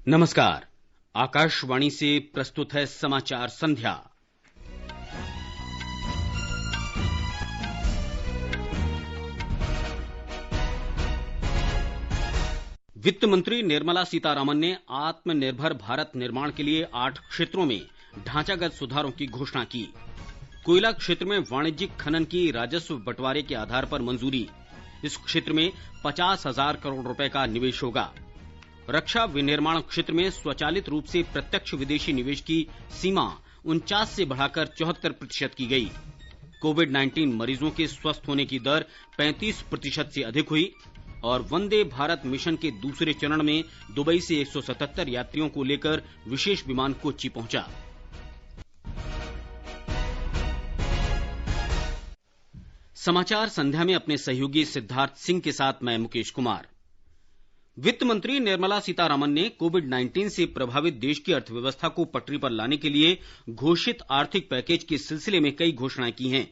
नमस्कार। आकाशवाणी से प्रस्तुत है समाचार संध्या। वित्त मंत्री निर्मला सीतारामन ने आत्मनिर्भर भारत निर्माण के लिए 8 क्षेत्रों में ढांचागत सुधारों की घोषणा की। कोयला क्षेत्र में वाणिज्यिक खनन की राजस्व बंटवारे के आधार पर मंजूरी। इस क्षेत्र में 50,000 करोड़ रुपए का निवेश होगा। रक्षा विनिर्माण क्षेत्र में स्वचालित रूप से प्रत्यक्ष विदेशी निवेश की सीमा 49 से बढ़ाकर 74% की गई। कोविड-19 मरीजों के स्वस्थ होने की दर 35% से अधिक हुई और वंदे भारत मिशन के दूसरे चरण में दुबई से 177 यात्रियों को लेकर विशेष विमान कोच्चि पहुंचा। समाचार संध्या में अपने सहयोगी सिद्धार्थ सिंह के साथ मैं मुकेश कुमार। वित्त मंत्री निर्मला सीतारामन ने कोविड-19 से प्रभावित देश की अर्थव्यवस्था को पटरी पर लाने के लिए घोषित आर्थिक पैकेज के सिलसिले में कई घोषणाएं की हैं।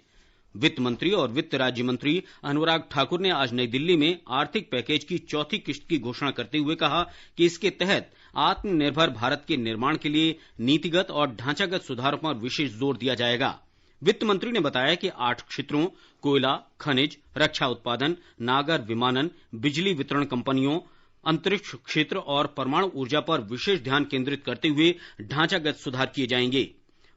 वित्त मंत्री और वित्त राज्य मंत्री अनुराग ठाकुर ने आज नई दिल्ली में आर्थिक पैकेज की चौथी किश्त की घोषणा करते हुए कहा कि इसके तहत आत्मनिर्भर भारत के निर्माण के लिए नीतिगत और ढांचागत सुधारों पर विशेष जोर दिया जाएगा। वित्त मंत्री ने बताया कि 8 क्षेत्रों कोयला, खनिज, रक्षा उत्पादन, नागर विमानन, बिजली वितरण कंपनियों, अंतरिक्ष क्षेत्र और परमाणु ऊर्जा पर विशेष ध्यान केंद्रित करते हुए ढांचागत सुधार किए जाएंगे।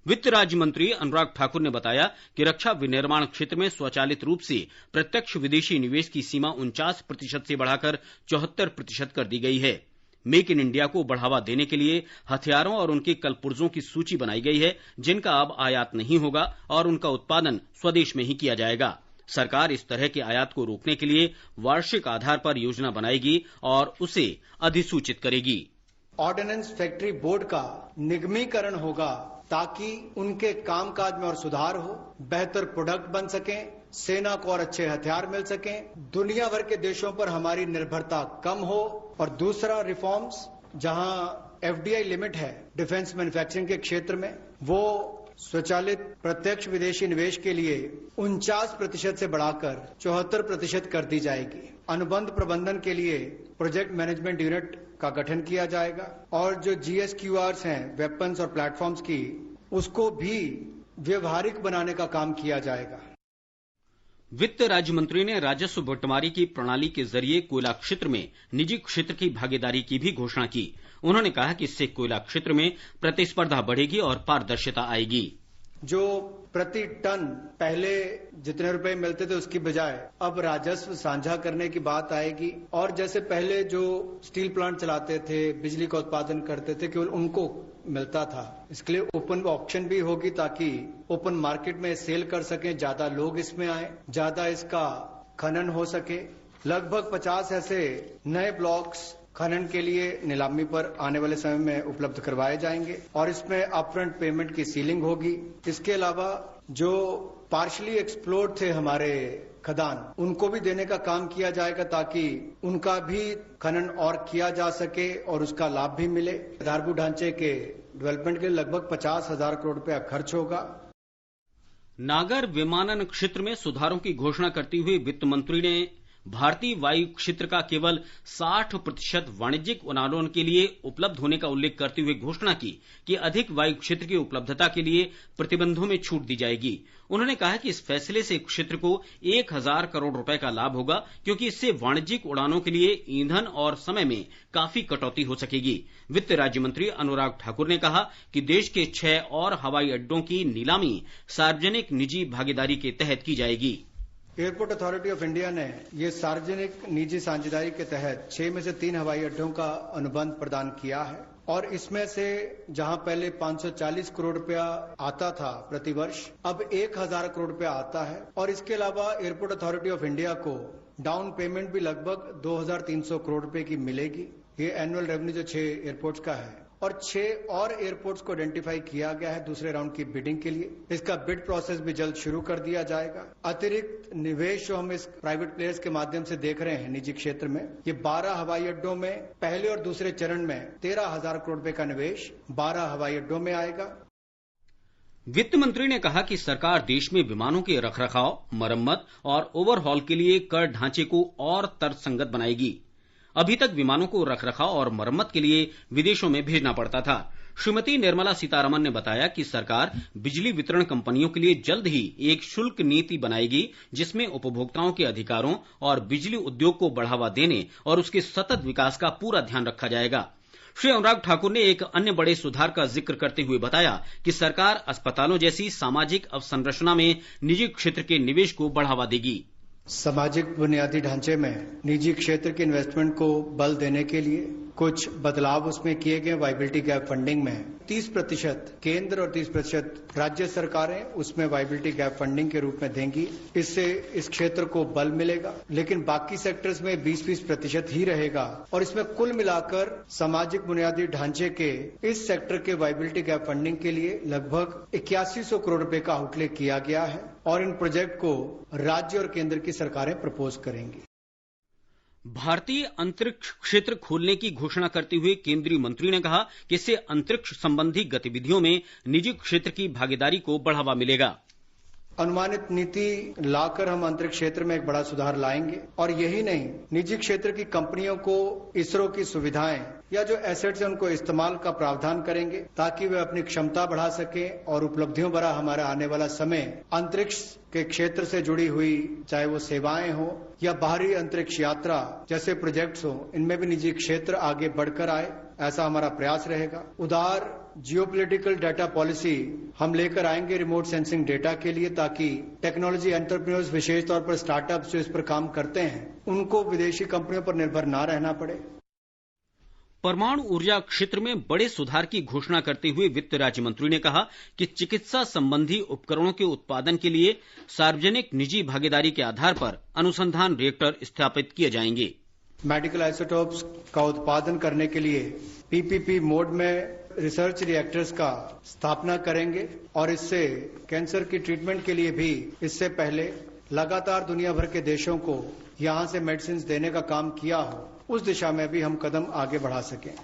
वित्त राज्य मंत्री अनुराग ठाकुर ने बताया कि रक्षा विनिर्माण क्षेत्र में स्वचालित रूप से प्रत्यक्ष विदेशी निवेश की सीमा 49% से बढ़ाकर 74% कर दी गई है। मेक इन इंडिया को बढ़ावा देने के लिए हथियारों और उनके कलपुर्जों की सूची बनाई गई है, जिनका अब आयात नहीं होगा और उनका उत्पादन स्वदेश में ही किया जाएगा। सरकार इस तरह के आयात को रोकने के लिए वार्षिक आधार पर योजना बनाएगी और उसे अधिसूचित करेगी। ऑर्डिनेंस फैक्ट्री बोर्ड का निगमीकरण होगा ताकि उनके कामकाज में और सुधार हो, बेहतर प्रोडक्ट बन सकें, सेना को और अच्छे हथियार मिल सकें, दुनिया भर के देशों पर हमारी निर्भरता कम हो। और दूसरा रिफॉर्म्स, जहां एफडीआई लिमिट है डिफेंस मैन्युफैक्चरिंग के क्षेत्र में, वो स्वचालित प्रत्यक्ष विदेशी निवेश के लिए 49% से बढ़ाकर 74% कर दी जाएगी। अनुबंध प्रबंधन के लिए प्रोजेक्ट मैनेजमेंट यूनिट का गठन किया जाएगा और जो जीएसक्यूआर्स हैं वेपन्स और प्लेटफॉर्म्स की, उसको भी व्यवहारिक बनाने का काम किया जाएगा। वित्त राज्य मंत्री ने राजस्व बंटवारे की प्रणाली के जरिए कोयला क्षेत्र में निजी क्षेत्र की भागीदारी की भी घोषणा की। उन्होंने कहा कि इससे कोयला क्षेत्र में प्रतिस्पर्धा बढ़ेगी और पारदर्शिता आएगी। जो प्रति टन पहले जितने रुपए मिलते थे उसकी बजाय अब राजस्व साझा करने की बात आएगी और जैसे पहले जो स्टील प्लांट चलाते थे, बिजली का उत्पादन करते थे, केवल उनको मिलता था। इसके लिए ओपन ऑक्शन भी होगी ताकि ओपन मार्केट में सेल कर सकें, ज्यादा लोग इसमें आए, ज्यादा इसका खनन हो सके। लगभग 50 ऐसे नए ब्लॉक्स खनन के लिए नीलामी पर आने वाले समय में उपलब्ध करवाए जाएंगे और इसमें अपफ्रंट पेमेंट की सीलिंग होगी। इसके अलावा जो पार्शली एक्सप्लोर्ड थे हमारे खदान, उनको भी देने का काम किया जाएगा ताकि उनका भी खनन और किया जा सके और उसका लाभ भी मिले। आधारभूत ढांचे के डेवलपमेंट के लिए लगभग 50,000 करोड़ रुपया खर्च होगा। नागर विमानन क्षेत्र में सुधारों की घोषणा करते हुए वित्त मंत्री ने भारतीय वायु क्षेत्र का केवल 60% वाणिज्यिक उड़ानों के लिए उपलब्ध होने का उल्लेख करते हुए घोषणा की कि अधिक वायु क्षेत्र की उपलब्धता के लिए प्रतिबंधों में छूट दी जाएगी। उन्होंने कहा कि इस फैसले से क्षेत्र को 1,000 करोड़ रुपए का लाभ होगा क्योंकि इससे वाणिज्यिक उड़ानों के लिए ईंधन और समय में काफी कटौती हो सकेगी। वित्त राज्य मंत्री अनुराग ठाकुर ने कहा कि देश के 6 और हवाई अड्डों की नीलामी सार्वजनिक निजी भागीदारी के तहत की जाएगी। एयरपोर्ट अथॉरिटी ऑफ इंडिया ने ये सार्वजनिक निजी साझेदारी के तहत 6 में से 3 हवाई अड्डों का अनुबंध प्रदान किया है और इसमें से जहां पहले 540 करोड़ रुपया आता था प्रतिवर्ष, अब 1,000 करोड़ रुपया आता है और इसके अलावा एयरपोर्ट अथॉरिटी ऑफ इंडिया को डाउन पेमेंट भी लगभग 2,300 करोड़ रुपए की मिलेगी। ये एनुअल रेवेन्यू जो 6 एयरपोर्ट्स का है और 6 और एयरपोर्ट्स को आइडेंटिफाई किया गया है दूसरे राउंड की बिडिंग के लिए। इसका बिड प्रोसेस भी जल्द शुरू कर दिया जाएगा। अतिरिक्त निवेश जो हम इस प्राइवेट प्लेयर्स के माध्यम से देख रहे हैं निजी क्षेत्र में, ये 12 हवाई अड्डों में पहले और दूसरे चरण में 13,000 करोड़ रुपए का निवेश 12 हवाई अड्डों में आएगा। वित्त मंत्री ने कहा कि सरकार देश में विमानों के रखरखाव, मरम्मत और ओवरहॉल के लिए कर ढांचे को और तर्कसंगत बनाएगी। अभी तक विमानों को रखरखाव और मरम्मत के लिए विदेशों में भेजना पड़ता था। श्रीमती निर्मला सीतारमण ने बताया कि सरकार बिजली वितरण कंपनियों के लिए जल्द ही एक शुल्क नीति बनाएगी, जिसमें उपभोक्ताओं के अधिकारों और बिजली उद्योग को बढ़ावा देने और उसके सतत विकास का पूरा ध्यान रखा जाएगा। श्री अनुराग ठाकुर ने एक अन्य बड़े सुधार का जिक्र करते हुए बताया कि सरकार अस्पतालों जैसी सामाजिक अवसंरचना में निजी क्षेत्र के निवेश को बढ़ावा देगी। सामाजिक बुनियादी ढांचे में निजी क्षेत्र के इन्वेस्टमेंट को बल देने के लिए कुछ बदलाव उसमें किए गए। वाइबिलिटी गैप फंडिंग में 30% केंद्र और 30% राज्य सरकारें उसमें वाइबिलिटी गैप फंडिंग के रूप में देंगी। इससे इस क्षेत्र को बल मिलेगा, लेकिन बाकी सेक्टर्स में 20% ही रहेगा और इसमें कुल मिलाकर सामाजिक बुनियादी ढांचे के इस सेक्टर के वाइबिलिटी गैप फंडिंग के लिए लगभग 8100 करोड़ रुपए का आउटले किया गया है और इन प्रोजेक्ट को राज्य और केंद्र की सरकारें प्रपोज करेंगी। भारतीय अंतरिक्ष क्षेत्र खोलने की घोषणा करते हुए केंद्रीय मंत्री ने कहा कि इससे अंतरिक्ष संबंधी गतिविधियों में निजी क्षेत्र की भागीदारी को बढ़ावा मिलेगा। अनुमानित नीति लाकर हम अंतरिक्ष क्षेत्र में एक बड़ा सुधार लाएंगे और यही नहीं, निजी क्षेत्र की कंपनियों को इसरो की सुविधाएं या जो एसेट्स हैं उनको इस्तेमाल का प्रावधान करेंगे ताकि वे अपनी क्षमता बढ़ा सकें और उपलब्धियों भरा हमारा आने वाला समय अंतरिक्ष के क्षेत्र से जुड़ी हुई, चाहे वो सेवाएं हो या बाहरी अंतरिक्ष यात्रा जैसे प्रोजेक्ट्स हो, इनमें भी निजी क्षेत्र आगे बढ़कर आए, ऐसा हमारा प्रयास रहेगा। उदार जियोपॉलिटिकल डाटा पॉलिसी हम लेकर आएंगे रिमोट सेंसिंग डेटा के लिए, ताकि टेक्नोलॉजी एंटरप्रेन्योर्स, विशेष तौर पर स्टार्टअप्स जो इस पर काम करते हैं, उनको विदेशी कंपनियों पर निर्भर ना रहना पड़े। परमाणु ऊर्जा क्षेत्र में बड़े सुधार की घोषणा करते हुए वित्त राज्य मंत्री ने कहा कि चिकित्सा संबंधी उपकरणों के उत्पादन के लिए सार्वजनिक निजी भागीदारी के आधार पर अनुसंधान रिएक्टर स्थापित किए जाएंगे। मेडिकल आइसोटोप्स का उत्पादन करने के लिए पीपीपी मोड में रिसर्च रिएक्टर्स का स्थापना करेंगे और इससे कैंसर की ट्रीटमेंट के लिए भी इससे पहले लगातार दुनिया भर के देशों को यहां से मेडिसिन देने का काम किया हो, उस दिशा में भी हम कदम आगे बढ़ा सकें।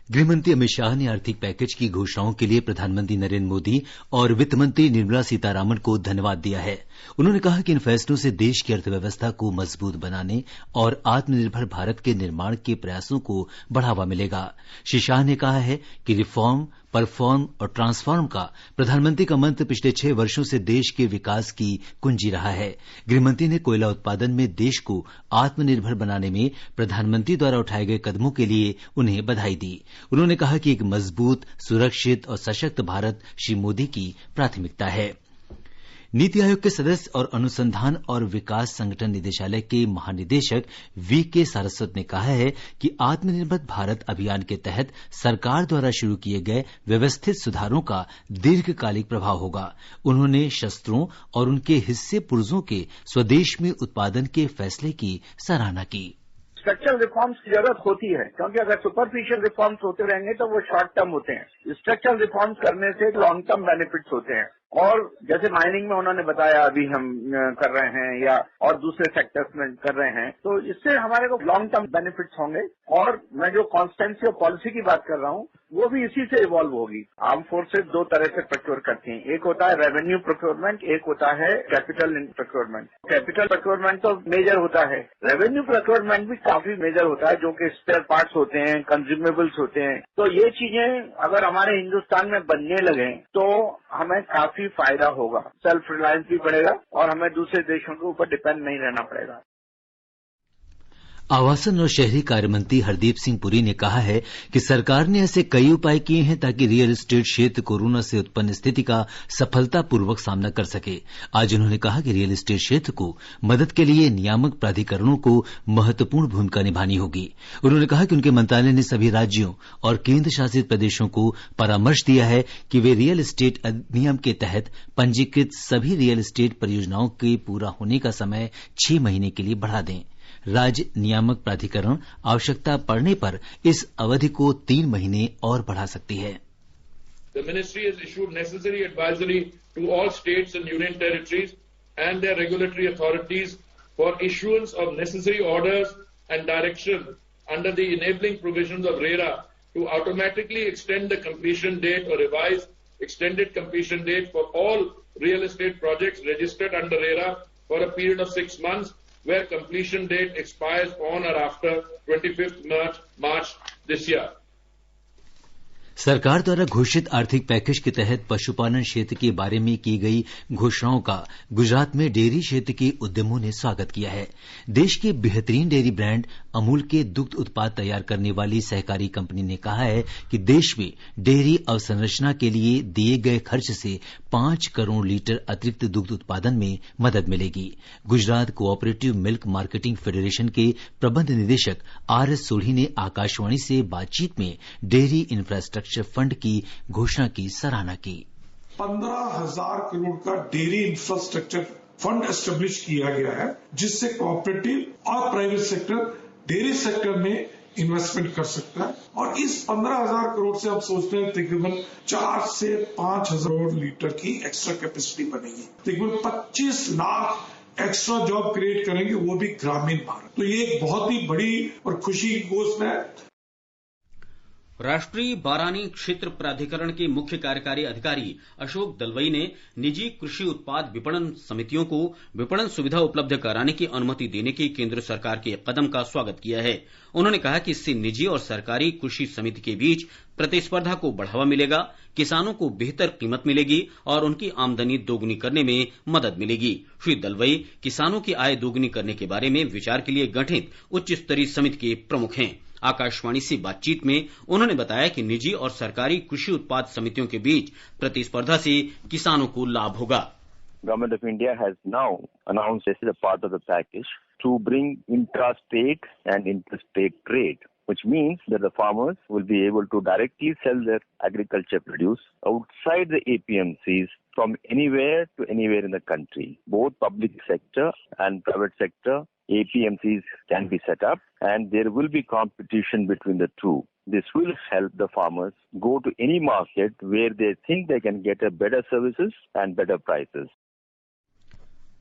गृहमंत्री अमित शाह ने आर्थिक पैकेज की घोषणाओं के लिए प्रधानमंत्री नरेंद्र मोदी और वित्त मंत्री निर्मला सीतारामन को धन्यवाद दिया है। उन्होंने कहा कि इन फैसलों से देश की अर्थव्यवस्था को मजबूत बनाने और आत्मनिर्भर भारत के निर्माण के प्रयासों को बढ़ावा मिलेगा। श्री शाह ने कहा है कि रिफॉर्म, परफॉर्म और ट्रांसफॉर्म का प्रधानमंत्री का मंत्र पिछले 6 वर्षों से देश के विकास की कुंजी रहा है। गृहमंत्री ने कोयला उत्पादन में देश को आत्मनिर्भर बनाने में प्रधानमंत्री द्वारा उठाए गए कदमों के लिए उन्हें बधाई दी। उन्होंने कहा कि एक मजबूत, सुरक्षित और सशक्त भारत श्री मोदी की प्राथमिकता है। नीति आयोग के सदस्य और अनुसंधान और विकास संगठन निदेशालय के महानिदेशक वीके सारस्वत ने कहा है कि आत्मनिर्भर भारत अभियान के तहत सरकार द्वारा शुरू किए गए व्यवस्थित सुधारों का दीर्घकालिक प्रभाव होगा। उन्होंने शस्त्रों और उनके हिस्से पुर्जों के स्वदेश में उत्पादन के फैसले की सराहना की। स्ट्रक्चरल रिफॉर्म्स की जरूरत होती है, क्योंकि अगर सुपरफिशियल रिफॉर्म्स होते रहेंगे तो वो शॉर्ट टर्म होते हैं। स्ट्रक्चरल रिफॉर्म्स करने से लॉन्ग टर्म बेनिफिट्स होते हैं। और जैसे माइनिंग में उन्होंने बताया अभी हम कर रहे हैं या और दूसरे सेक्टर्स में कर रहे हैं, तो इससे हमारे को लॉन्ग टर्म बेनिफिट्स होंगे। और मैं जो कॉन्स्टेंसी ऑफ पॉलिसी की बात कर रहा हूं वो भी इसी से इवॉल्व होगी। आर्म फोर्सेज 2 तरह से प्रोक्योर करती हैं, एक होता है रेवेन्यू प्रोक्योरमेंट, एक होता है कैपिटल प्रोक्योरमेंट। कैपिटल प्रोक्योरमेंट तो मेजर होता है, रेवेन्यू प्रोक्योरमेंट भी काफी मेजर होता है, जो कि स्पेयर पार्ट्स होते हैं, कंज्यूमेबल्स होते हैं। तो ये चीजें अगर हमारे हिंदुस्तान में बनने लगे तो हमें काफी फायदा होगा, सेल्फ रिलायंस भी बढ़ेगा और हमें दूसरे देशों के ऊपर डिपेंड नहीं रहना पड़ेगा। आवासन और शहरी कार्य मंत्री हरदीप सिंह पुरी ने कहा है कि सरकार ने ऐसे कई उपाय किए हैं ताकि रियल एस्टेट क्षेत्र कोरोना से उत्पन्न स्थिति का सफलतापूर्वक सामना कर सके। आज उन्होंने कहा कि रियल एस्टेट क्षेत्र को मदद के लिए नियामक प्राधिकरणों को महत्वपूर्ण भूमिका निभानी होगी। उन्होंने कहा कि उनके मंत्रालय ने सभी राज्यों और केंद्र शासित प्रदेशों को परामर्श दिया है कि वे रियल एस्टेट अधिनियम के तहत पंजीकृत सभी रियल एस्टेट परियोजनाओं के पूरा होने का समय 6 महीने के लिए बढ़ा दें। राज्य नियामक प्राधिकरण आवश्यकता पड़ने पर इस अवधि को 3 महीने और बढ़ा सकती है। The ministry has issued necessary advisory to all states and union territories and their regulatory authorities for issuance of necessary orders and direction under the enabling provisions of RERA to automatically extend the completion date or revise extended completion date for all real estate projects registered under RERA for a period of 6 months where completion date expires on or after 25th March this year. सरकार द्वारा घोषित आर्थिक package के तहत पशुपालन क्षेत्र के बारे में की गई घोषणाओं का गुजरात में डेयरी क्षेत्र के उद्यमों ने स्वागत किया है। देश के बेहतरीन डेयरी ब्रांड अमूल के दुग्ध उत्पाद तैयार करने वाली सहकारी कंपनी ने कहा है कि देश में डेयरी अवसंरचना के लिए दिए गए खर्च से 5 करोड़ लीटर अतिरिक्त दुग्ध उत्पादन में मदद मिलेगी। Gujarat cooperative milk marketing federation के प्रबंध निदेशक आरएस सोढ़ी ने आकाशवाणी से बातचीत में डेयरी इंफ्रास्ट्रक्चर फंड की घोषणा की सराहना की। 15,000 करोड़ का डेयरी इंफ्रास्ट्रक्चर फंड एस्टेब्लिश किया गया है, जिससे कोऑपरेटिव और प्राइवेट सेक्टर डेयरी सेक्टर में इन्वेस्टमेंट कर सकता है। और इस 15,000 करोड़ से आप सोचते हैं तकरीबन 4 से 5,000 लीटर की एक्स्ट्रा कैपेसिटी बनेगी। तकरीबन 25 लाख एक्स्ट्रा जॉब क्रिएट करेंगे, वो भी ग्रामीण भारत। तो ये एक बहुत ही बड़ी और खुशी की घोषणा है। राष्ट्रीय बारानी क्षेत्र प्राधिकरण के मुख्य कार्यकारी अधिकारी अशोक दलवई ने निजी कृषि उत्पाद विपणन समितियों को विपणन सुविधा उपलब्ध कराने की अनुमति देने के केंद्र सरकार के कदम का स्वागत किया है। उन्होंने कहा कि इससे निजी और सरकारी कृषि समिति के बीच प्रतिस्पर्धा को बढ़ावा मिलेगा, किसानों को बेहतर कीमत मिलेगी और उनकी आमदनी दोगुनी करने में मदद मिलेगी। श्री दलवई किसानों की आय दोगुनी करने के बारे में विचार के लिए गठित उच्च स्तरीय समिति के प्रमुख हैं। आकाशवाणी से बातचीत में उन्होंने बताया कि निजी और सरकारी कृषि उत्पाद समितियों के बीच प्रतिस्पर्धा से किसानों को लाभ होगा। Government of India has now announced this is a part of the package to bring intra-state and interstate trade, which means that the farmers will be able to directly sell their agriculture produce outside the APMCs from anywhere to anywhere in the country. Both public sector and private sector APMCs can be set up and there will be competition between the two. This will help the farmers go to any market where they think they can get a better services and better prices.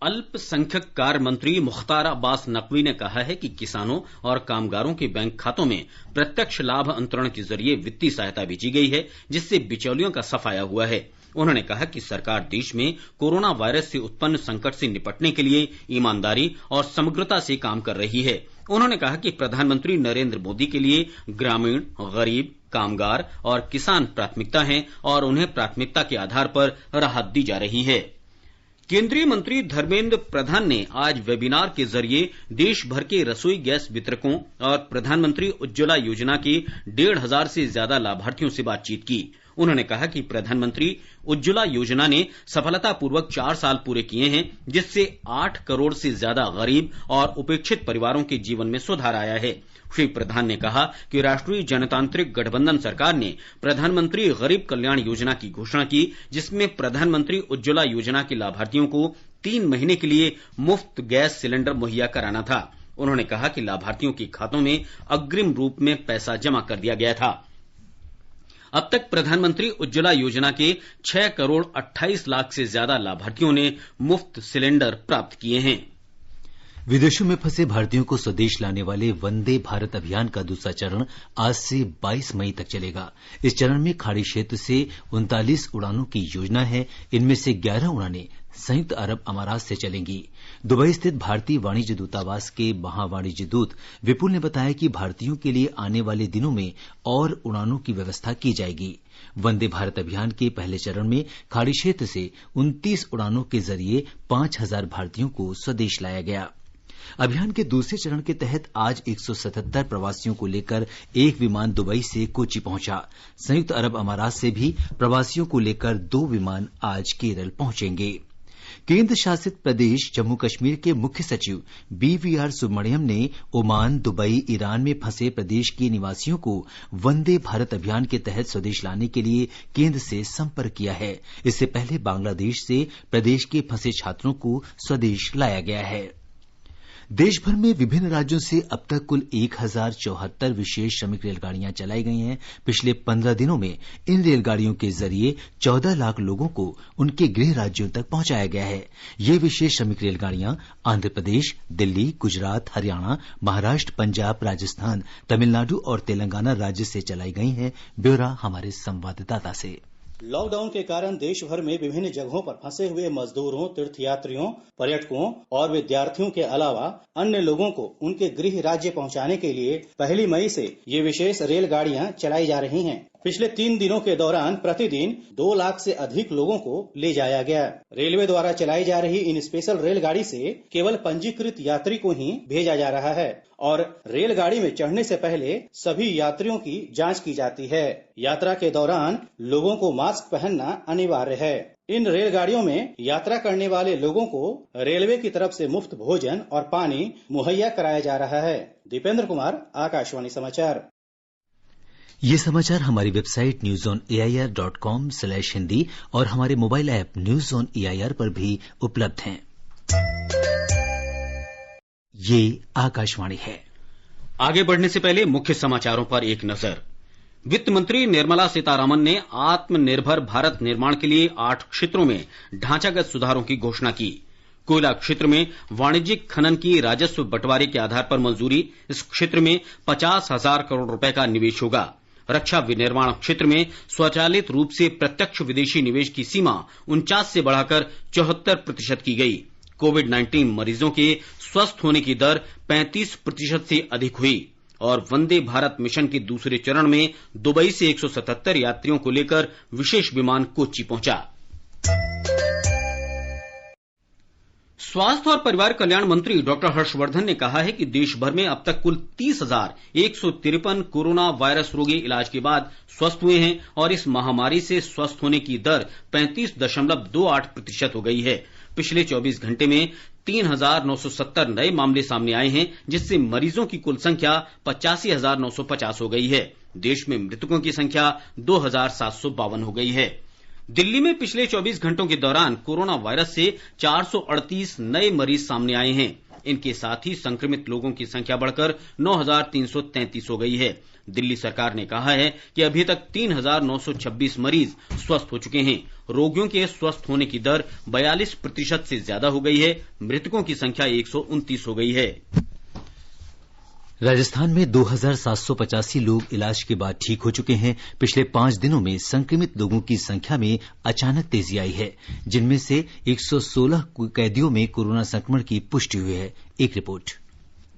अल्पसंख्यक कार्य मंत्री मुख्तार अब्बास नकवी ने कहा है कि किसानों और कामगारों के बैंक खातों में प्रत्यक्ष लाभ अंतरण के जरिए वित्तीय सहायता भेजी गई है, जिससे बिचौलियों का सफाया हुआ है। उन्होंने कहा कि सरकार देश में कोरोना वायरस से उत्पन्न संकट से निपटने के लिए ईमानदारी और समग्रता से काम कर रही है। उन्होंने कहा कि प्रधानमंत्री नरेंद्र मोदी के लिए ग्रामीण, गरीब, कामगार और किसान प्राथमिकता हैं और उन्हें प्राथमिकता के आधार पर राहत दी जा रही है। केंद्रीय मंत्री धर्मेंद्र प्रधान ने आज वेबिनार के जरिए देश भर के रसोई गैस वितरकों और प्रधानमंत्री उज्ज्वला योजना के 1,500 से ज्यादा लाभार्थियों से बातचीत की। उन्होंने कहा कि प्रधानमंत्री उज्ज्वला योजना ने सफलतापूर्वक 4 साल पूरे किए हैं, जिससे 8 करोड़ से ज्यादा गरीब और उपेक्षित परिवारों के जीवन में सुधार आया है। श्री प्रधान ने कहा कि राष्ट्रीय जनतांत्रिक गठबंधन सरकार ने प्रधानमंत्री गरीब कल्याण योजना की घोषणा की, जिसमें प्रधानमंत्री उज्ज्वला योजना के लाभार्थियों को 3 महीने के लिए मुफ्त गैस सिलेंडर मुहैया कराना था। उन्होंने कहा कि लाभार्थियों के खातों में अग्रिम रूप में पैसा जमा कर दिया गया था। अब तक प्रधानमंत्री उज्ज्वला योजना के 6 करोड़ 28 लाख से ज्यादा लाभार्थियों ने मुफ्त सिलेंडर प्राप्त किए हैं। विदेशों में फंसे भारतीयों को स्वदेश लाने वाले वंदे भारत अभियान का दूसरा चरण आज से 22 मई तक चलेगा। इस चरण में खाड़ी क्षेत्र से 39 उड़ानों की योजना है। इनमें से 11 उड़ानें संयुक्त अरब अमारात से चलेंगी। दुबई स्थित भारतीय वाणिज्य दूतावास के महावाणिज्य दूत विपुल ने बताया कि भारतीयों के लिए आने वाले दिनों में और उड़ानों की व्यवस्था की जाएगी। वंदे भारत अभियान के पहले चरण में खाड़ी क्षेत्र से 29 उड़ानों के जरिए 5,000 भारतीयों को स्वदेश लाया गया। अभियान के दूसरे चरण के तहत आज 177 प्रवासियों को लेकर एक विमान दुबई से कोच्चि पहुंचा। संयुक्त अरब अमारात से भी प्रवासियों को लेकर 2 विमान आज केरल पहुंचेंगे। केंद्र शासित प्रदेश जम्मू कश्मीर के मुख्य सचिव BVR सुब्रमण्यम ने ओमान, दुबई, ईरान में फंसे प्रदेश के निवासियों को वंदे भारत अभियान के तहत स्वदेश लाने के लिए केंद्र से संपर्क किया है। इससे पहले बांग्लादेश से प्रदेश के फंसे छात्रों को स्वदेश लाया गया है। देश भर में विभिन्न राज्यों से अब तक कुल 1,074 विशेष श्रमिक रेलगाड़ियां चलाई गई हैं। पिछले 15 दिनों में इन रेलगाड़ियों के जरिए 14 लाख लोगों को उनके गृह राज्यों तक पहुंचाया गया है। ये विशेष श्रमिक रेलगाड़ियां आंध्र प्रदेश, दिल्ली, गुजरात, हरियाणा, महाराष्ट्र, पंजाब, राजस्थान, तमिलनाडु और तेलंगाना राज्य से चलाई गई हैं। ब्यौरा हमारे संवाददाता से। लॉकडाउन के कारण देश भर में विभिन्न जगहों पर फंसे हुए मजदूरों, तीर्थयात्रियों, पर्यटकों और विद्यार्थियों के अलावा अन्य लोगों को उनके गृह राज्य पहुंचाने के लिए 1 मई से ये विशेष रेलगाड़ियां चलाई जा रही हैं। पिछले 3 दिनों के दौरान प्रतिदिन 2 लाख से अधिक लोगों को ले जाया गया। रेलवे द्वारा चलाई जा रही इन स्पेशल रेलगाड़ी से केवल पंजीकृत यात्री को ही भेजा जा रहा है और रेलगाड़ी में चढ़ने से पहले सभी यात्रियों की जांच की जाती है। यात्रा के दौरान लोगों को मास्क पहनना अनिवार्य है। इन रेलगाड़ियों में यात्रा करने वाले लोगों को रेलवे की तरफ से मुफ्त भोजन और पानी मुहैया कराया जा रहा है। दीपेंद्र कुमार, आकाशवाणी समाचार। ये समाचार हमारी वेबसाइट newsonair.com/हिंदी और हमारे mobile app news on AIR पर भी उपलब्ध हैं। ये आकाशवाणी है। आगे बढ़ने से पहले मुख्य समाचारों पर एक नजर। वित्त मंत्री निर्मला सीतारामन ने आत्मनिर्भर भारत निर्माण के लिए 8 क्षेत्रों में ढांचागत सुधारों की घोषणा की। कोयला क्षेत्र में वाणिज्यिक खनन की राजस्व बंटवारे के आधार पर मंजूरी। इस क्षेत्र में 50,000 करोड़ रुपए का निवेश होगा। रक्षा विनिर्माण क्षेत्र में स्वचालित रूप से प्रत्यक्ष विदेशी निवेश की सीमा 49 से बढ़ाकर 74% की गई। कोविड-19 मरीजों के स्वस्थ होने की दर 35% से अधिक हुई और वंदे भारत मिशन के दूसरे चरण में दुबई से 177 यात्रियों को लेकर विशेष विमान कोच्चि पहुंचा। स्वास्थ्य और परिवार कल्याण मंत्री डॉक्टर हर्षवर्धन ने कहा है कि देश भर में अब तक कुल 30,153 कोरोना वायरस रोगी इलाज के बाद स्वस्थ हुए हैं और इस महामारी से स्वस्थ होने की दर 35.28% हो गई है। पिछले 24 घंटे में 3,970 नए मामले सामने आए हैं, जिससे मरीजों की कुल संख्या 85,950 हो गई है। देश में मृतकों की संख्या 2,752 हो गई है। दिल्ली में पिछले 24 घंटों के दौरान कोरोना वायरस से 438 नए मरीज सामने आए हैं। इनके साथ ही संक्रमित लोगों की संख्या बढ़कर 9,333 हो गई है। दिल्ली सरकार ने कहा है कि अभी तक 3,926 मरीज स्वस्थ हो चुके हैं। रोगियों के स्वस्थ होने की दर 42% से ज्यादा हो गई है। मृतकों की संख्या 129 हो गई है। राजस्थान में 2,785 लोग इलाज के बाद ठीक हो चुके हैं। पिछले 5 दिनों में संक्रमित लोगों की संख्या में अचानक तेजी आई है, जिनमें से 116 कैदियों में कोरोना संक्रमण की पुष्टि हुई है। एक रिपोर्ट।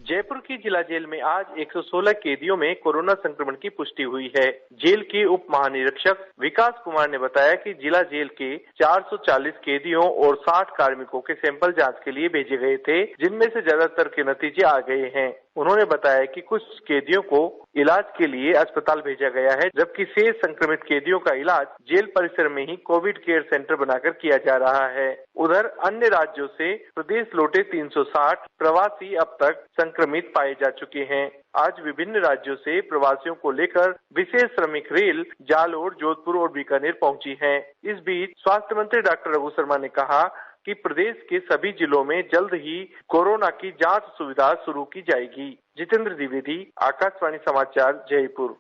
जयपुर की जिला जेल में आज 116 कैदियों में कोरोना संक्रमण की पुष्टि हुई है। जेल के उप महानिरीक्षक विकास कुमार ने बताया कि जिला जेल के 440 कैदियों और 60 कार्मिकों के सैंपल जांच के लिए भेजे गए थे, जिनमें से ज्यादातर के नतीजे आ गए हैं। उन्होंने बताया कि कुछ कैदियों को इलाज के लिए अस्पताल भेजा गया है, जबकि शेष संक्रमित कैदियों का इलाज जेल परिसर में ही कोविड केयर सेंटर बनाकर किया जा रहा है। उधर अन्य राज्यों से प्रदेश लौटे 360 प्रवासी अब तक संक्रमित पाए जा चुके हैं। आज विभिन्न राज्यों से प्रवासियों को लेकर विशेष श्रमिक रेल जालोर, जोधपुर और बीकानेर पहुंची है। इस बीच स्वास्थ्य मंत्री डॉक्टर रघु शर्मा ने कहा कि प्रदेश के सभी जिलों में जल्द ही कोरोना की जांच सुविधा शुरू की जाएगी। जितेंद्र द्विवेदी, आकाशवाणी समाचार, जयपुर।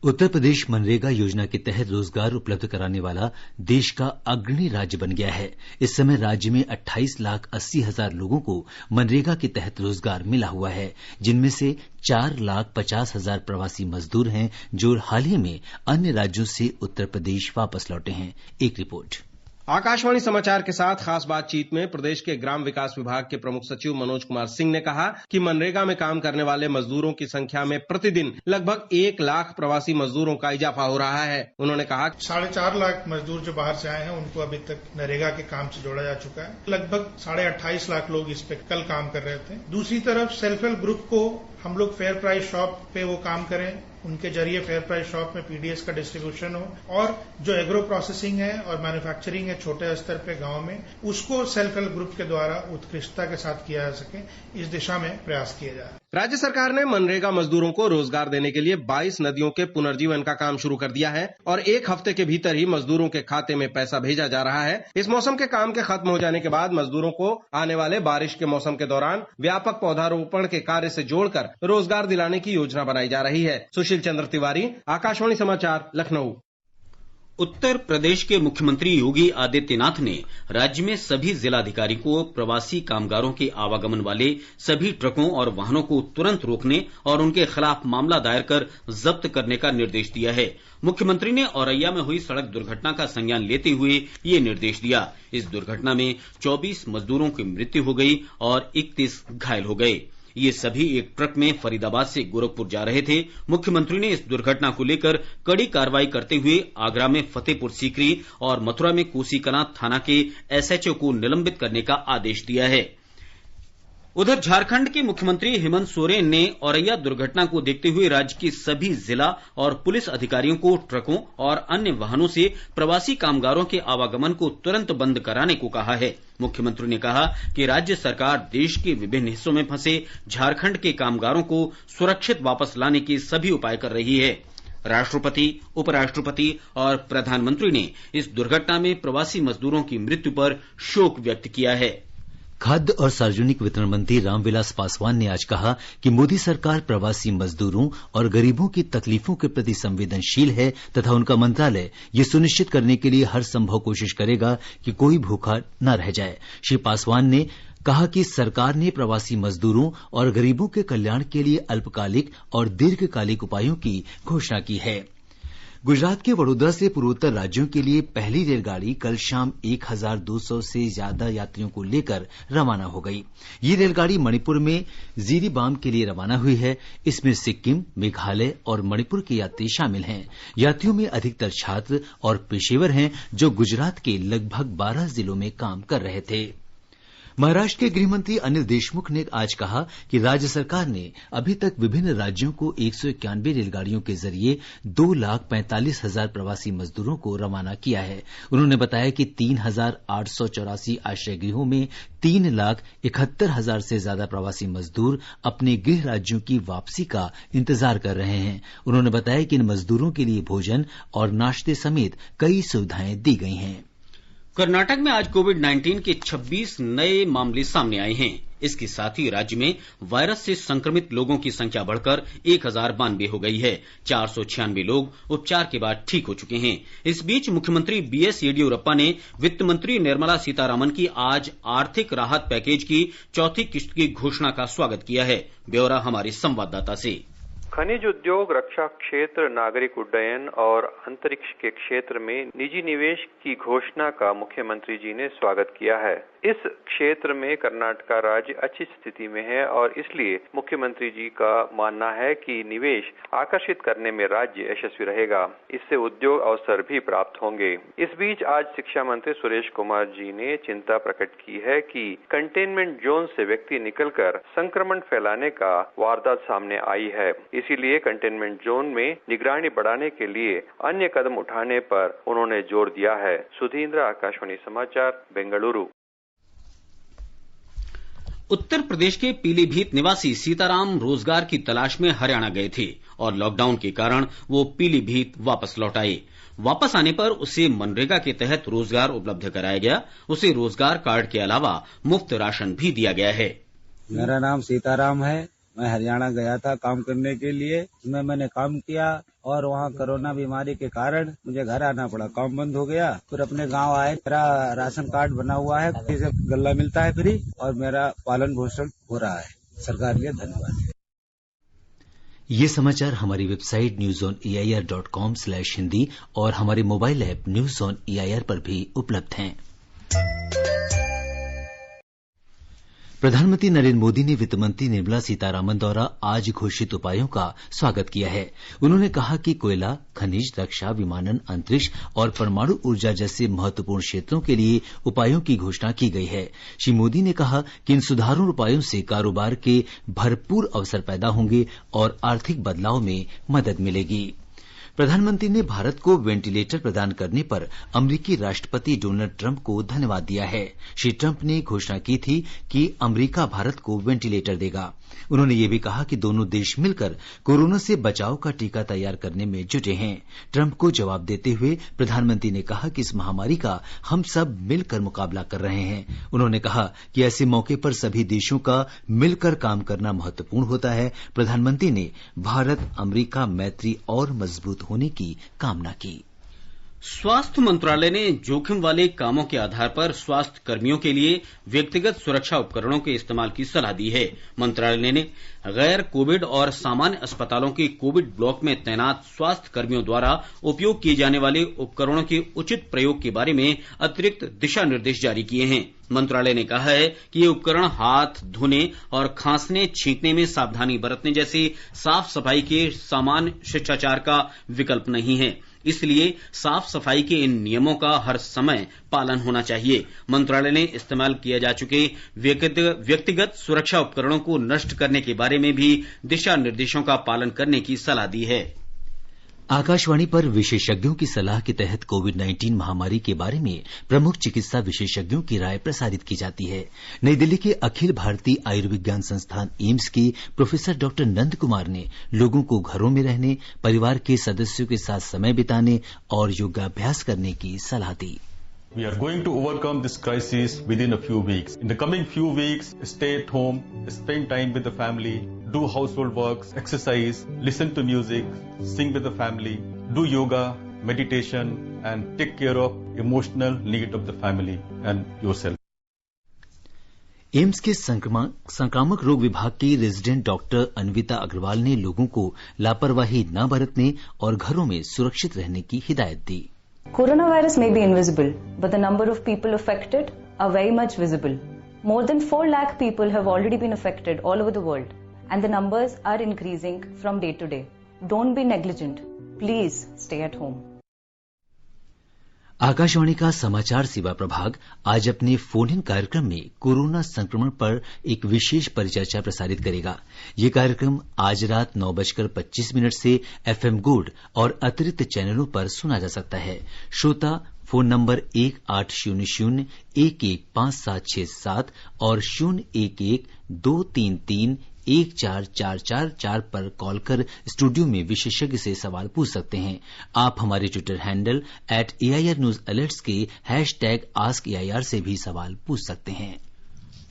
उत्तर प्रदेश मनरेगा योजना के तहत रोजगार उपलब्ध कराने वाला देश का अग्रणी राज्य बन गया है। इस समय राज्य में 28,80,000 लोगों को मनरेगा के तहत रोजगार मिला हुआ है, जिनमें से 4,50,000 प्रवासी मजदूर हैं, जो हाल ही में अन्य राज्यों से उत्तर प्रदेश वापस लौटे हैं। एक रिपोर्ट। आकाशवाणी समाचार के साथ खास बातचीत में प्रदेश के ग्राम विकास विभाग के प्रमुख सचिव मनोज कुमार सिंह ने कहा कि मनरेगा में काम करने वाले मजदूरों की संख्या में प्रतिदिन लगभग 1 लाख प्रवासी मजदूरों का इजाफा हो रहा है। उन्होंने कहा 4.5 लाख मजदूर जो बाहर से आए हैं उनको अभी तक नरेगा के काम से जोड़ा जा चुका है। लगभग 28.5 लाख लोग इस पे कल काम कर रहे थे। दूसरी तरफ सेल्फ हेल्प ग्रुप को हम लोग फेयर प्राइस शॉप पे वो काम करें, उनके जरिए फेयर प्राइस शॉप में पीडीएस का डिस्ट्रीब्यूशन हो और जो एग्रो प्रोसेसिंग है और मैन्युफैक्चरिंग है छोटे स्तर पे गांव में, उसको सेल्फ हेल्प ग्रुप के द्वारा उत्कृष्टता के साथ किया जा सके, इस दिशा में प्रयास किया जा रहा है। राज्य सरकार ने मनरेगा मजदूरों को रोजगार देने के लिए 22 नदियों के पुनर्जीवन का काम शुरू कर दिया है और 1 हफ्ते के भीतर ही मजदूरों के खाते में पैसा भेजा जा रहा है। इस मौसम के काम के खत्म हो जाने के बाद मजदूरों को आने वाले बारिश के मौसम के दौरान व्यापक पौधारोपण के कार्य से जोड़कर रोजगार दिलाने की योजना बनाई जा रही है। सुशील चंद्र तिवारी, आकाशवाणी समाचार, लखनऊ। उत्तर प्रदेश के मुख्यमंत्री योगी आदित्यनाथ ने राज्य में सभी जिलाधिकारी को प्रवासी कामगारों के आवागमन वाले सभी ट्रकों और वाहनों को तुरंत रोकने और उनके खिलाफ मामला दायर कर जब्त करने का निर्देश दिया है। मुख्यमंत्री ने औरैया में हुई सड़क दुर्घटना का संज्ञान लेते हुए ये निर्देश दिया। इस दुर्घटना में 24 मजदूरों की मृत्यु हो गई और 31 घायल हो गए। ये सभी एक ट्रक में फरीदाबाद से गोरखपुर जा रहे थे। मुख्यमंत्री ने इस दुर्घटना को लेकर कड़ी कार्रवाई करते हुए आगरा में फतेहपुर सीकरी और मथुरा में कोसीकलां थाना के एसएचओ को निलंबित करने का आदेश दिया है। उधर झारखंड के मुख्यमंत्री हेमंत सोरेन ने औरैया दुर्घटना को देखते हुए राज्य के सभी जिला और पुलिस अधिकारियों को ट्रकों और अन्य वाहनों से प्रवासी कामगारों के आवागमन को तुरंत बंद कराने को कहा है। मुख्यमंत्री ने कहा कि राज्य सरकार देश के विभिन्न हिस्सों में फंसे झारखंड के कामगारों को सुरक्षित वापस लाने के सभी उपाय कर रही है। राष्ट्रपति, उपराष्ट्रपति और प्रधानमंत्री ने इस दुर्घटना में प्रवासी मजदूरों की मृत्यु पर शोक व्यक्त किया है। खाद्य और सार्वजनिक वितरण मंत्री रामविलास पासवान ने आज कहा कि मोदी सरकार प्रवासी मजदूरों और गरीबों की तकलीफों के प्रति संवेदनशील है तथा उनका मंत्रालय ये सुनिश्चित करने के लिए हर संभव कोशिश करेगा कि कोई भूखा न रह जाए। श्री पासवान ने कहा कि सरकार ने प्रवासी मजदूरों और गरीबों के कल्याण के लिए अल्पकालिक और दीर्घकालिक उपायों की घोषणा की है। गुजरात के वडोदरा से पूर्वोत्तर राज्यों के लिए पहली रेलगाड़ी कल शाम 1200 से ज्यादा यात्रियों को लेकर रवाना हो गई। ये रेलगाड़ी मणिपुर में जीरीबाम के लिए रवाना हुई है। इसमें सिक्किम, मेघालय और मणिपुर के यात्री शामिल हैं। यात्रियों में अधिकतर छात्र और पेशेवर हैं जो गुजरात के लगभग 12 जिलों में काम कर रहे थे। महाराष्ट्र के गृहमंत्री अनिल देशमुख ने आज कहा कि राज्य सरकार ने अभी तक विभिन्न राज्यों को 191 रेलगाड़ियों के जरिए 2,45,000 प्रवासी मजदूरों को रवाना किया है। उन्होंने बताया कि 3,884 आश्रय गृहों में 3,71,000 से ज्यादा प्रवासी मजदूर अपने गृह राज्यों की वापसी का इंतजार कर रहे हैं। उन्होंने बताया कि इन मजदूरों के लिए भोजन और नाश्ते समेत कई सुविधाएं दी गई हैं। कर्नाटक में आज कोविड-19 के 26 नए मामले सामने आए हैं। इसके साथ ही राज्य में वायरस से संक्रमित लोगों की संख्या बढ़कर 1092 हो गई है। 496 लोग उपचार के बाद ठीक हो चुके हैं। इस बीच मुख्यमंत्री बीएस येडियुरप्पा ने वित्त मंत्री निर्मला सीतारामन की आज आर्थिक राहत पैकेज की चौथी किस्त की घोषणा का स्वागत किया है। ब्यौरा हमारे संवाददाता से। खनिज उद्योग, रक्षा क्षेत्र, नागरिक उड्डयन और अंतरिक्ष के क्षेत्र में निजी निवेश की घोषणा का मुख्यमंत्री जी ने स्वागत किया है। इस क्षेत्र में कर्नाटक राज्य अच्छी स्थिति में है और इसलिए मुख्यमंत्री जी का मानना है कि निवेश आकर्षित करने में राज्य यशस्वी रहेगा। इससे उद्योग अवसर भी प्राप्त होंगे। इस बीच आज शिक्षा मंत्री सुरेश कुमार जी ने चिंता प्रकट की है कि कंटेनमेंट जोन से व्यक्ति निकलकर संक्रमण फैलाने का वारदात सामने आई है। इसीलिए कंटेनमेंट जोन में निगरानी बढ़ाने के लिए अन्य कदम उठाने पर उन्होंने जोर दिया है। सुधींद्र, आकाशवाणी समाचार, बेंगलुरु। उत्तर प्रदेश के पीलीभीत निवासी सीताराम रोजगार की तलाश में हरियाणा गए थे और लॉकडाउन के कारण वो पीलीभीत वापस लौट आए। वापस आने पर उसे मनरेगा के तहत रोजगार उपलब्ध कराया गया। उसे रोजगार कार्ड के अलावा मुफ्त राशन भी दिया गया है। मेरा नाम सीताराम है। मैं हरियाणा गया था काम करने के लिए। उसमें मैंने काम किया और वहाँ कोरोना बीमारी के कारण मुझे घर आना पड़ा। काम बंद हो गया। फिर अपने गांव आए। मेरा राशन कार्ड बना हुआ है, से गल्ला मिलता है फ्री और मेरा पालन पोषण हो रहा है। सरकार के धन्यवाद। ये समाचार हमारी वेबसाइट newsoneair.com/हिंदी और हमारे mobile app news on AIR पर भी उपलब्ध हैं। प्रधानमंत्री नरेंद्र मोदी ने वित्त मंत्री निर्मला सीतारामन द्वारा आज घोषित उपायों का स्वागत किया है। उन्होंने कहा कि कोयला, खनिज, रक्षा, विमानन, अंतरिक्ष और परमाणु ऊर्जा जैसे महत्वपूर्ण क्षेत्रों के लिए उपायों की घोषणा की गई है। श्री मोदी ने कहा कि इन सुधारू उपायों से कारोबार के भरपूर अवसर पैदा होंगे और आर्थिक बदलाव में मदद मिलेगी। प्रधानमंत्री ने भारत को वेंटिलेटर प्रदान करने पर अमरीकी राष्ट्रपति डोनाल्ड ट्रंप को धन्यवाद दिया है। श्री ट्रंप ने घोषणा की थी कि अमरीका भारत को वेंटिलेटर देगा। उन्होंने ये भी कहा कि दोनों देश मिलकर कोरोना से बचाव का टीका तैयार करने में जुटे हैं। ट्रंप को जवाब देते हुए प्रधानमंत्री ने कहा कि इस महामारी का हम सब मिलकर मुकाबला कर रहे हैं। उन्होंने कहा कि ऐसे मौके पर सभी देशों का मिलकर काम करना महत्वपूर्ण होता है। प्रधानमंत्री ने भारत अमरीका मैत्री और मजबूत होने की कामना की। स्वास्थ्य मंत्रालय ने जोखिम वाले कामों के आधार पर स्वास्थ्य कर्मियों के लिए व्यक्तिगत सुरक्षा उपकरणों के इस्तेमाल की सलाह दी है। मंत्रालय ने गैर कोविड और सामान्य अस्पतालों के कोविड ब्लॉक में तैनात स्वास्थ्य कर्मियों द्वारा उपयोग किए जाने वाले उपकरणों के उचित प्रयोग के बारे में अतिरिक्त दिशा निर्देश जारी किए हैं। मंत्रालय ने कहा है कि ये उपकरण हाथ धोने और खांसने छींकने में सावधानी बरतने जैसे साफ सफाई के सामान्य शिष्टाचार का विकल्प नहीं है, इसलिए साफ सफाई के इन नियमों का हर समय पालन होना चाहिए। मंत्रालय ने इस्तेमाल किए जा चुके व्यक्तिगत सुरक्षा उपकरणों को नष्ट करने के बारे में भी दिशा निर्देशों का पालन करने की सलाह दी है। आकाशवाणी पर विशेषज्ञों की सलाह के तहत कोविड-19 महामारी के बारे में प्रमुख चिकित्सा विशेषज्ञों की राय प्रसारित की जाती है। नई दिल्ली के अखिल भारतीय आयुर्विज्ञान संस्थान एम्स के प्रोफेसर डॉक्टर नंद कुमार ने लोगों को घरों में रहने, परिवार के सदस्यों के साथ समय बिताने और योगाभ्यास करने की सलाह दी। We are going to overcome this crisis within a few weeks. In the coming few weeks, stay at home, spend time with the family, do household works, exercise, listen to music, sing with the family, do yoga, meditation, and take care of emotional need of the family and yourself. AIIMS के संक्रामक रोग विभाग की resident doctor Anvita Agarwal ने लोगों को लापरवाही न बरतने और घरों में सुरक्षित रहने की हिदायत दी। Coronavirus may be invisible, but the number of people affected are very much visible. More than 4 lakh people have already been affected all over the world, and the numbers are increasing from day to day. Don't be negligent. Please stay at home. Akashvani का समाचार सेवा प्रभाग आज अपने phone in कार्यक्रम में corona संक्रमण पर एक विशेष परिचर्चा प्रसारित करेगा। ये कार्यक्रम आज रात 9:25 से FM गोल्ड और अतिरिक्त चैनलों पर सुना जा सकता है। श्रोता फोन नंबर 1800-115767 और 011-233-14444 पर कॉल कर स्टूडियो में विशेषज्ञ से सवाल पूछ सकते हैं। आप हमारे Twitter handle @AIR News Alerts के #AskAIR से भी सवाल पूछ सकते हैं।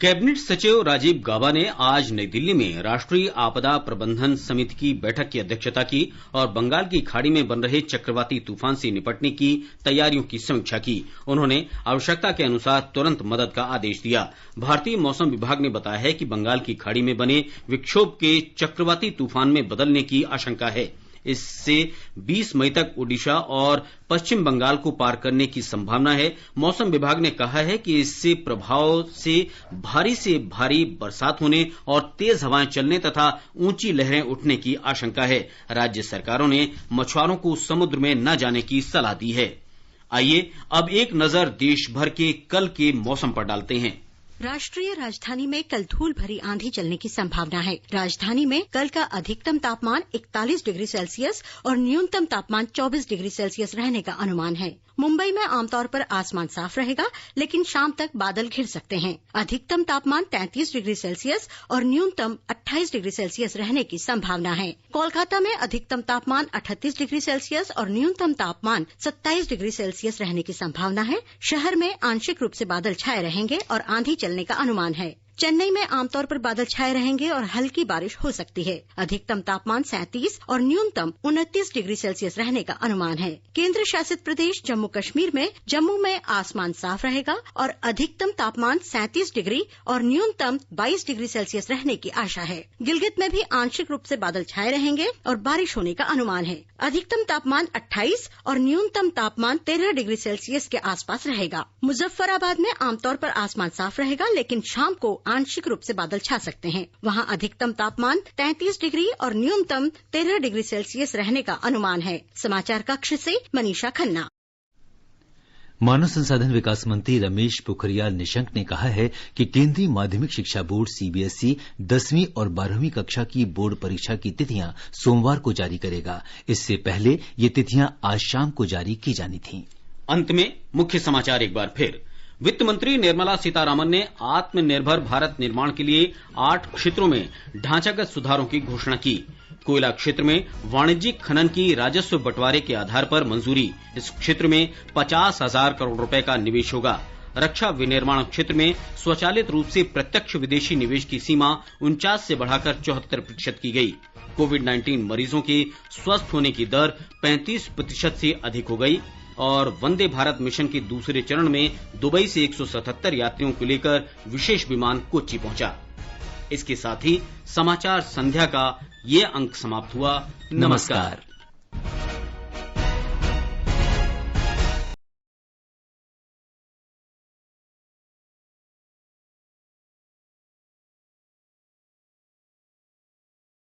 कैबिनेट सचिव राजीव गाबा ने आज नई दिल्ली में राष्ट्रीय आपदा प्रबंधन समिति की बैठक की अध्यक्षता की और बंगाल की खाड़ी में बन रहे चक्रवाती तूफान से निपटने की तैयारियों की समीक्षा की। उन्होंने आवश्यकता के अनुसार तुरंत मदद का आदेश दिया। भारतीय मौसम विभाग ने बताया है कि बंगाल की खाड़ी में बने विक्षोभ के चक्रवाती तूफान में बदलने की आशंका है। इससे 20 मई तक ओडिशा और पश्चिम बंगाल को पार करने की संभावना है। मौसम विभाग ने कहा है कि इससे प्रभाव से भारी बरसात होने और तेज हवाएं चलने तथा ऊंची लहरें उठने की आशंका है। राज्य सरकारों ने मछुआरों को समुद्र में न जाने की सलाह दी है। आइए अब एक नजर देश भर के कल के मौसम पर डालते हैं। राष्ट्रीय राजधानी में कल धूल भरी आंधी चलने की संभावना है। राजधानी में कल का अधिकतम तापमान 41 डिग्री सेल्सियस और न्यूनतम तापमान 24 डिग्री सेल्सियस रहने का अनुमान है। मुंबई में आमतौर पर आसमान साफ रहेगा, लेकिन शाम तक बादल घिर सकते हैं। अधिकतम तापमान 33 डिग्री सेल्सियस और न्यूनतम 28 डिग्री सेल्सियस रहने की संभावना है। कोलकाता में अधिकतम तापमान 38 डिग्री सेल्सियस और न्यूनतम तापमान 27 डिग्री सेल्सियस रहने की संभावना है। शहर में आंशिक रूप से बादल छाए रहेंगे और आंधी चलने का अनुमान है। चेन्नई में आमतौर पर बादल छाए रहेंगे और हल्की बारिश हो सकती है। अधिकतम तापमान 37 और न्यूनतम 29 डिग्री सेल्सियस रहने का अनुमान है। केंद्र शासित प्रदेश जम्मू कश्मीर में जम्मू में आसमान साफ रहेगा और अधिकतम तापमान 37 डिग्री और न्यूनतम 22 डिग्री सेल्सियस रहने की आशा है। गिलगित में भी आंशिक रूप से बादल छाए रहेंगे और बारिश होने का अनुमान है। अधिकतम तापमान 28 और न्यूनतम तापमान 13 डिग्री सेल्सियस के आसपास रहेगा। मुजफ्फराबाद में आमतौर पर आसमान साफ रहेगा, लेकिन शाम को आंशिक रूप से बादल छा सकते हैं। वहां अधिकतम तापमान 33 डिग्री और न्यूनतम 13 डिग्री सेल्सियस रहने का अनुमान है। समाचार कक्ष से मनीषा खन्ना। मानव संसाधन विकास मंत्री रमेश पोखरियाल निशंक ने कहा है कि केंद्रीय माध्यमिक शिक्षा बोर्ड CBSE 10वीं और 12वीं कक्षा की बोर्ड परीक्षा की तिथियां सोमवार को जारी करेगा। इससे पहले ये तिथियां आज शाम को जारी की जानी थीं। अंत में मुख्य समाचार एक बार फिर। वित्त मंत्री निर्मला सीतारामन ने आत्मनिर्भर भारत निर्माण के लिए 8 क्षेत्रों में ढांचागत सुधारों की घोषणा की। कोयला क्षेत्र में वाणिज्यिक खनन की राजस्व बंटवारे के आधार पर मंजूरी। इस क्षेत्र में 50,000 करोड़ रुपए का निवेश होगा। रक्षा विनिर्माण क्षेत्र में स्वचालित रूप से प्रत्यक्ष विदेशी निवेश की सीमा 49 से बढ़ाकर 74% की गई। कोविड-19 मरीजों के स्वस्थ होने की दर 35% से अधिक हो गई। और वंदे भारत मिशन के दूसरे चरण में दुबई से 177 यात्रियों को लेकर विशेष विमान कोच्चि पहुंचा। इसके साथ ही समाचार संध्या का ये अंक समाप्त हुआ। नमस्कार।